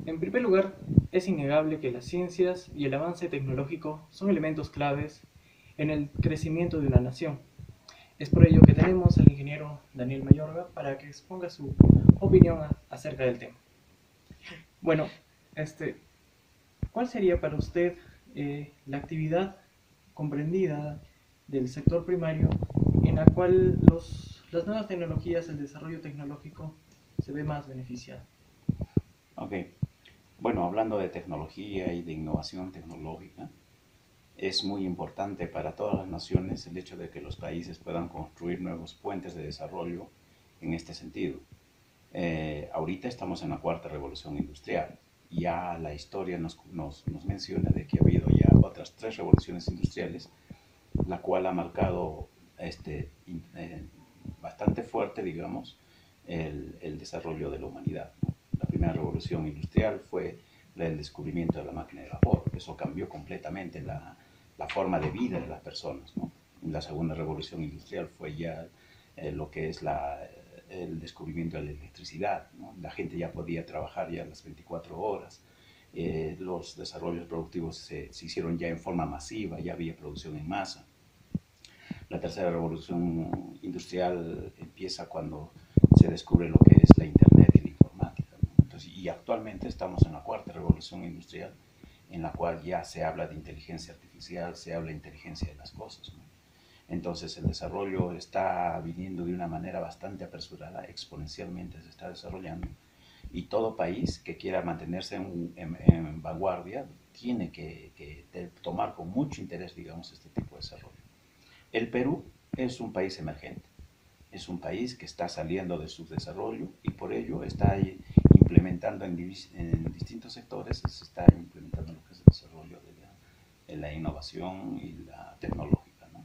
En primer lugar, es innegable que las ciencias y el avance tecnológico son elementos claves en el crecimiento de una nación. Es por ello que tenemos al ingeniero Daniel Mayorga para que exponga su opinión acerca del tema. Bueno, este, ¿cuál sería para usted la actividad comprendida del sector primario en la cual las nuevas tecnologías, el desarrollo tecnológico se ve más beneficiado? Ok, bueno, hablando de tecnología y de innovación tecnológica, es muy importante para todas las naciones el hecho de que los países puedan construir nuevos puentes de desarrollo en este sentido. Ahorita estamos en la cuarta revolución industrial. Ya la historia nos menciona de que ha habido ya otras tres revoluciones industriales, la cual ha marcado bastante fuerte, digamos, el desarrollo de la humanidad, ¿no? La primera revolución industrial fue el descubrimiento de la máquina de vapor. Eso cambió completamente la forma de vida de las personas, ¿no? La segunda revolución industrial fue ya lo que es el descubrimiento de la electricidad, ¿no? La gente ya podía trabajar ya las 24 horas. Los desarrollos productivos se hicieron ya en forma masiva, ya había producción en masa. La tercera revolución industrial empieza cuando se descubre lo que es la Internet y la informática, ¿no? Entonces, y actualmente estamos en la cuarta revolución industrial, en la cual ya se habla de inteligencia artificial, se habla de inteligencia de las cosas, ¿no? Entonces el desarrollo está viniendo de una manera bastante apresurada, exponencialmente se está desarrollando, y todo país que quiera mantenerse en vanguardia tiene que tomar con mucho interés, digamos, este tipo de desarrollo. El Perú es un país emergente, es un país que está saliendo de su desarrollo y por ello está implementando en distintos sectores, se está implementando lo que es el desarrollo de la innovación y la tecnológica, ¿no?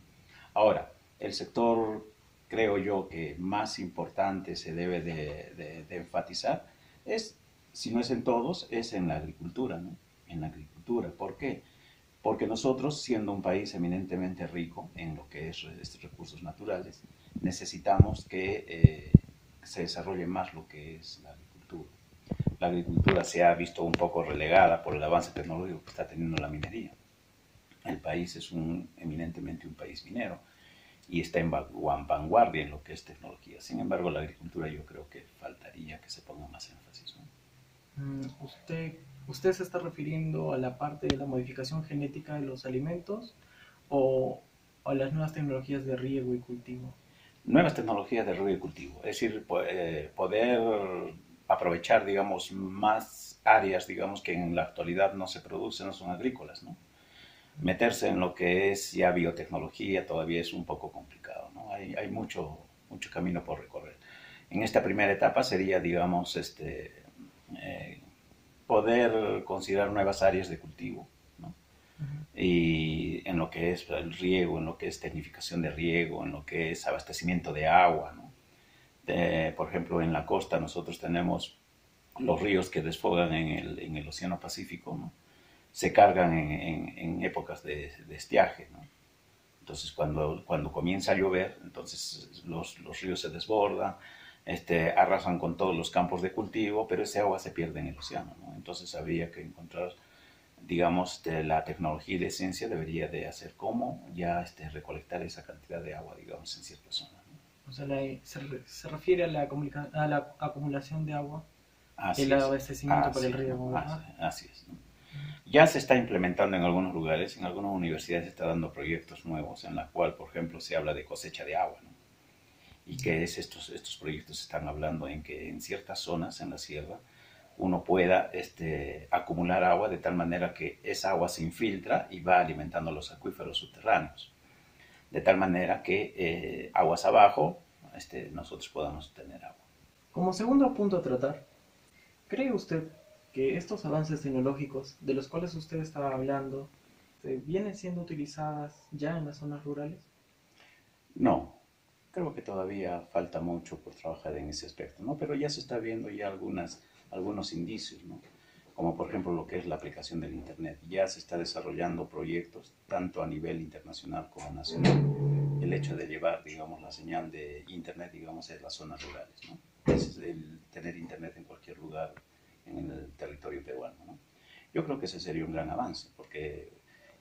Ahora, el sector, creo yo, que más importante se debe de enfatizar es, si no es en todos, es en la agricultura, ¿no? En la agricultura. ¿Por qué? Porque nosotros, siendo un país eminentemente rico en lo que es estos recursos naturales, necesitamos que se desarrolle más lo que es la agricultura. La agricultura se ha visto un poco relegada por el avance tecnológico que está teniendo la minería. El país es eminentemente un país minero y está en vanguardia en lo que es tecnología. Sin embargo, la agricultura yo creo que faltaría que se ponga más énfasis, ¿no? ¿Usted se está refiriendo a la parte de la modificación genética de los alimentos o a las nuevas tecnologías de riego y cultivo? Nuevas tecnologías de riego y cultivo, es decir, poder aprovechar, digamos, más áreas, digamos, que en la actualidad no se producen, no son agrícolas, ¿no? Meterse en lo que es ya biotecnología todavía es un poco complicado, ¿no? Hay mucho camino por recorrer. En esta primera etapa sería, digamos, eh, poder considerar nuevas áreas de cultivo, ¿no? Ujú. Y en lo que es el riego, en lo que es tecnificación de riego, en lo que es abastecimiento de agua, ¿no? Por ejemplo, en la costa nosotros tenemos los ríos que desfogan en el Océano Pacífico, ¿no? Se cargan en épocas de estiaje, ¿no? Entonces, cuando comienza a llover, entonces los ríos se desbordan, arrasan con todos los campos de cultivo, pero ese agua se pierde en el océano, ¿no? Entonces, habría que encontrar, digamos, la tecnología y la ciencia debería de hacer cómo ya recolectar esa cantidad de agua, digamos, en ciertas zonas, ¿no? O sea, se refiere a a la acumulación de agua, el abastecimiento para Así el es, ¿no? riego, ¿verdad? Así es, ¿no? Ya se está implementando en algunos lugares, en algunas universidades se está dando proyectos nuevos en la cual, por ejemplo, se habla de cosecha de agua, ¿no? Y que estos proyectos están hablando en que en ciertas zonas en la sierra uno pueda acumular agua de tal manera que esa agua se infiltra y va alimentando los acuíferos subterráneos, de tal manera que aguas abajo nosotros podamos tener agua. Como segundo punto a tratar, ¿cree usted que estos avances tecnológicos de los cuales usted estaba hablando vienen siendo utilizadas ya en las zonas rurales? No, creo que todavía falta mucho por trabajar en ese aspecto, ¿no? Pero ya se está viendo ya algunos indicios, ¿no? Como por ejemplo lo que es la aplicación del Internet. Ya se está desarrollando proyectos tanto a nivel internacional como nacional. El hecho de llevar, digamos, la señal de Internet, digamos, a las zonas rurales, ¿no? Es el tener Internet en cualquier lugar en el territorio peruano. Yo creo que ese sería un gran avance, porque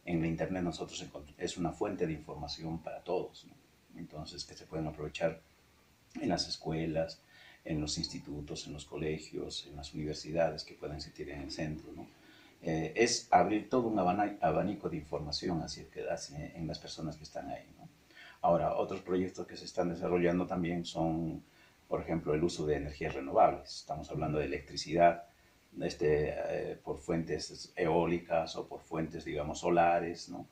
en la Internet nosotros es una fuente de información para todos, ¿no? Entonces, que se pueden aprovechar en las escuelas, en los institutos, en los colegios, en las universidades que puedan existir en el centro, ¿no? Es abrir todo un abanico de información en las personas que están ahí, ¿no? Ahora, otros proyectos que se están desarrollando también son, por ejemplo, el uso de energías renovables. Estamos hablando de electricidad por fuentes eólicas o por fuentes, digamos, solares, ¿no?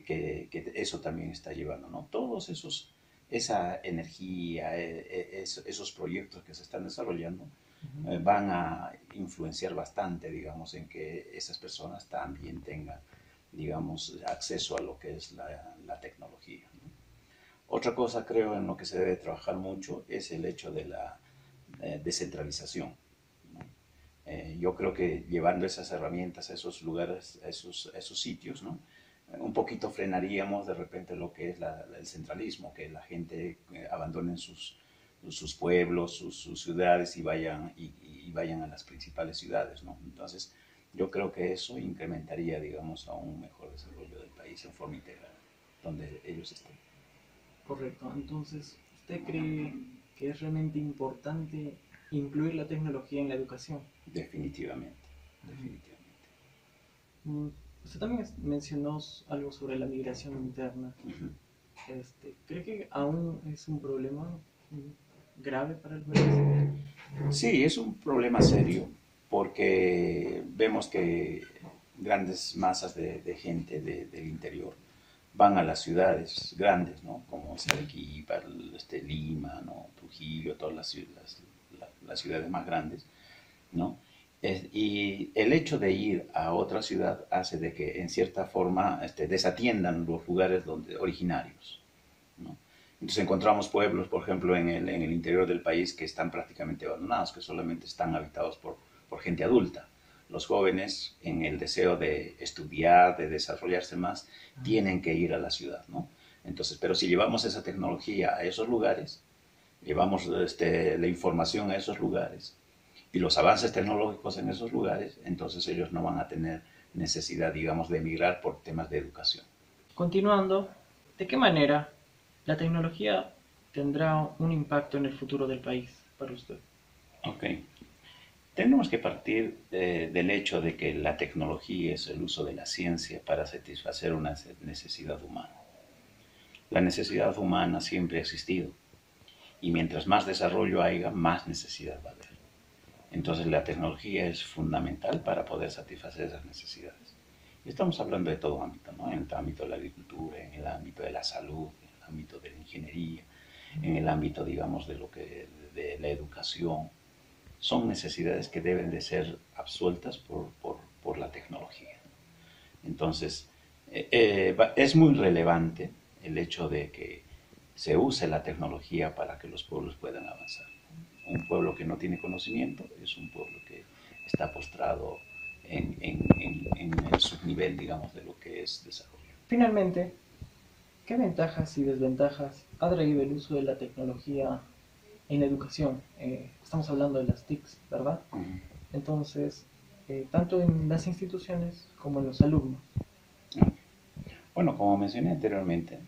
Que eso también está llevando, ¿no? Todos esa energía, esos proyectos que se están desarrollando van a influenciar bastante, digamos, en que esas personas también tengan, digamos, acceso a lo que es la tecnología, ¿no? Otra cosa, creo, en lo que se debe trabajar mucho es el hecho de la descentralización, ¿no? Yo creo que llevando esas herramientas a esos lugares, a esos sitios, ¿no? Un poquito frenaríamos de repente lo que es el centralismo, que la gente abandone sus pueblos, sus ciudades y vayan a las principales ciudades, ¿no? Entonces, yo creo que eso incrementaría, digamos, a un mejor desarrollo del país en forma integral, donde ellos estén. Correcto. Entonces, ¿usted cree que es realmente importante incluir la tecnología en la educación? Definitivamente, definitivamente. Mm, Usted también mencionó algo sobre la migración interna. Ujú. ¿Cree que aún es un problema grave para el país? Sí, es un problema serio porque vemos que grandes masas de gente del interior van a las ciudades grandes, ¿no? Como Arequipa, Lima, ¿no? Trujillo, todas las ciudades más grandes, ¿no? Y el hecho de ir a otra ciudad hace de que en cierta forma desatiendan los lugares originarios, ¿no? Entonces encontramos pueblos, por ejemplo, en el interior del país que están prácticamente abandonados, que solamente están habitados por gente adulta. Los jóvenes, en el deseo de estudiar, de desarrollarse más, tienen que ir a la ciudad, ¿no? Entonces, pero si llevamos esa tecnología a esos lugares, llevamos la información a esos lugares y los avances tecnológicos en esos lugares, entonces ellos no van a tener necesidad, digamos, de emigrar por temas de educación. Continuando, ¿de qué manera la tecnología tendrá un impacto en el futuro del país para usted? Ok. Tenemos que partir del hecho de que la tecnología es el uso de la ciencia para satisfacer una necesidad humana. La necesidad humana siempre ha existido y mientras más desarrollo haya, más necesidad va a haber. Entonces la tecnología es fundamental para poder satisfacer esas necesidades. Y estamos hablando de todo ámbito, ¿no? En el ámbito de la agricultura, en el ámbito de la salud, en el ámbito de la ingeniería, en el ámbito, digamos, de la educación. Son necesidades que deben de ser absueltas por la tecnología. Entonces, es muy relevante el hecho de que se use la tecnología para que los pueblos puedan avanzar. Un pueblo que no tiene conocimiento es un pueblo que está postrado en el subnivel, digamos, de lo que es desarrollo. Finalmente, ¿qué ventajas y desventajas ha traído el uso de la tecnología en la educación? Estamos hablando de las TICs, ¿verdad? Uh-huh. Entonces, tanto en las instituciones como en los alumnos. Bueno, como mencioné anteriormente,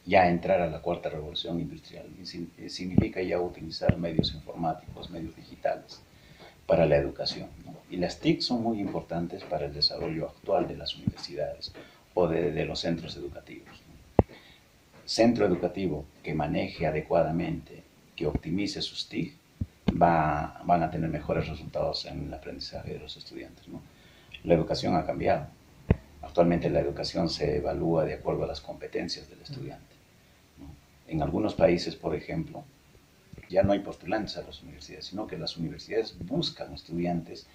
ya entrar a la cuarta revolución industrial significa ya utilizar medios informáticos, medios digitales para la educación, ¿no? Y las TIC son muy importantes para el desarrollo actual de las universidades o de los centros educativos, ¿no? Centro educativo que maneje adecuadamente, que optimice sus TIC, van a tener mejores resultados en el aprendizaje de los estudiantes, ¿no? La educación ha cambiado. Actualmente la educación se evalúa de acuerdo a las competencias del estudiante, ¿no? En algunos países, por ejemplo, ya no hay postulantes a las universidades, sino que las universidades buscan estudiantes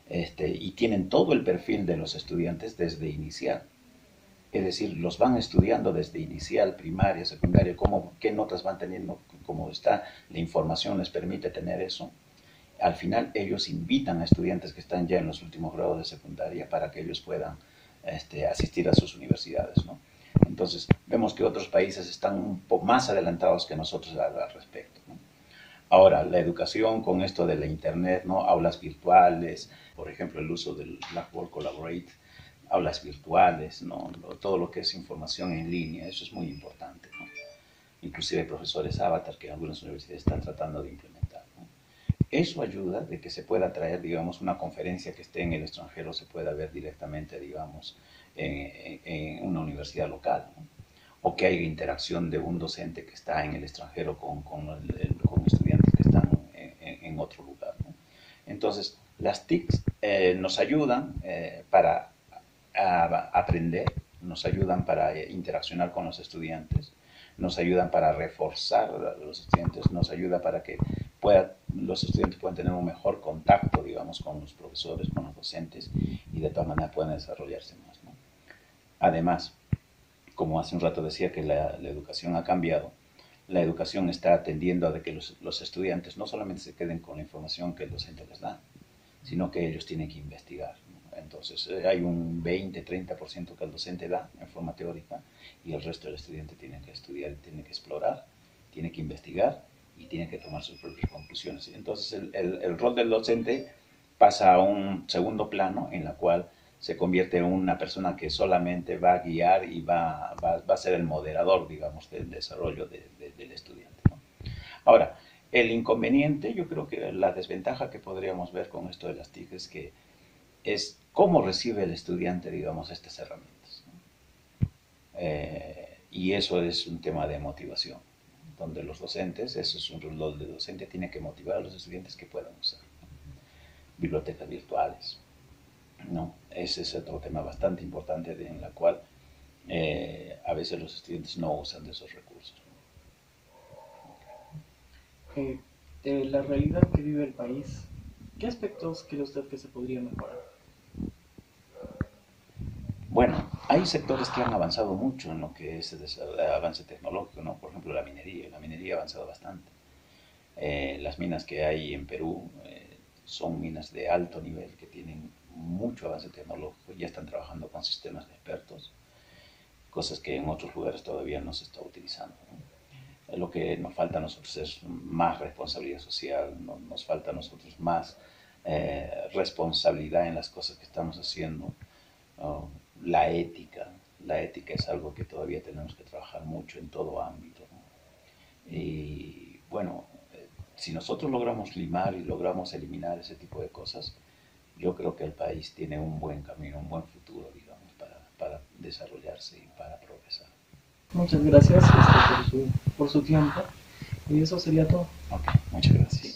y tienen todo el perfil de los estudiantes desde inicial. Es decir, los van estudiando desde inicial, primaria, secundaria, qué notas van teniendo, cómo está, la información les permite tener eso. Al final ellos invitan a estudiantes que están ya en los últimos grados de secundaria para que ellos puedan asistir a sus universidades, ¿no? Entonces, vemos que otros países están un poco más adelantados que nosotros al respecto, ¿no? Ahora, la educación con esto de la internet, ¿no? Aulas virtuales, por ejemplo, el uso del Blackboard Collaborate, aulas virtuales, ¿no? Todo lo que es información en línea, eso es muy importante, ¿no? Inclusive profesores avatar que algunas universidades están tratando de implementar, ¿no? Eso ayuda de que se pueda traer, digamos, una conferencia que esté en el extranjero, se pueda ver directamente, digamos, en una universidad local, ¿no? O que haya interacción de un docente que está en el extranjero con estudiantes que están en otro lugar, ¿no? Entonces, las TICs nos ayudan para aprender, nos ayudan para interaccionar con los estudiantes, nos ayudan para reforzar a los estudiantes, nos ayuda para que los estudiantes puedan tener un mejor contacto, digamos, con los profesores, con los docentes, y de todas maneras puedan desarrollarse más, ¿no? Además, como hace un rato decía que la educación ha cambiado, la educación está atendiendo a que los estudiantes no solamente se queden con la información que el docente les da, sino que ellos tienen que investigar, ¿no? Entonces hay un 20-30% que el docente da en forma teórica y el resto del estudiante tiene que estudiar, tiene que explorar, tiene que investigar y tiene que tomar sus propias conclusiones. Entonces el rol del docente pasa a un segundo plano en la cual se convierte en una persona que solamente va a guiar y va a ser el moderador, digamos, del desarrollo del estudiante, ¿no? Ahora, el inconveniente, yo creo que la desventaja que podríamos ver con esto de las TIC es que es cómo recibe el estudiante, digamos, estas herramientas, ¿no? Y eso es un tema de motivación, donde los docentes, eso es un rol del docente, tiene que motivar a los estudiantes que puedan usar, ¿no? Bibliotecas virtuales, ¿no? Ese es otro tema bastante importante en la cual a veces los estudiantes no usan de esos recursos, ¿no? De la realidad que vive el país, ¿qué aspectos cree usted que se podría mejorar? Bueno, hay sectores que han avanzado mucho en lo que es el avance tecnológico, ¿no? Por ejemplo, la minería ha avanzado bastante. Las minas que hay en Perú son minas de alto nivel que tienen mucho avance tecnológico, ya están trabajando con sistemas de expertos, cosas que en otros lugares todavía no se está utilizando, ¿no? Lo que nos falta a nosotros es más responsabilidad social, nos falta a nosotros más responsabilidad en las cosas que estamos haciendo, ¿no? La ética es algo que todavía tenemos que trabajar mucho en todo ámbito, ¿no? Y bueno, si nosotros logramos limar y logramos eliminar ese tipo de cosas, yo creo que el país tiene un buen camino, un buen futuro, digamos, para desarrollarse y para progresar. Muchas gracias por su tiempo y eso sería todo. Ok, muchas gracias.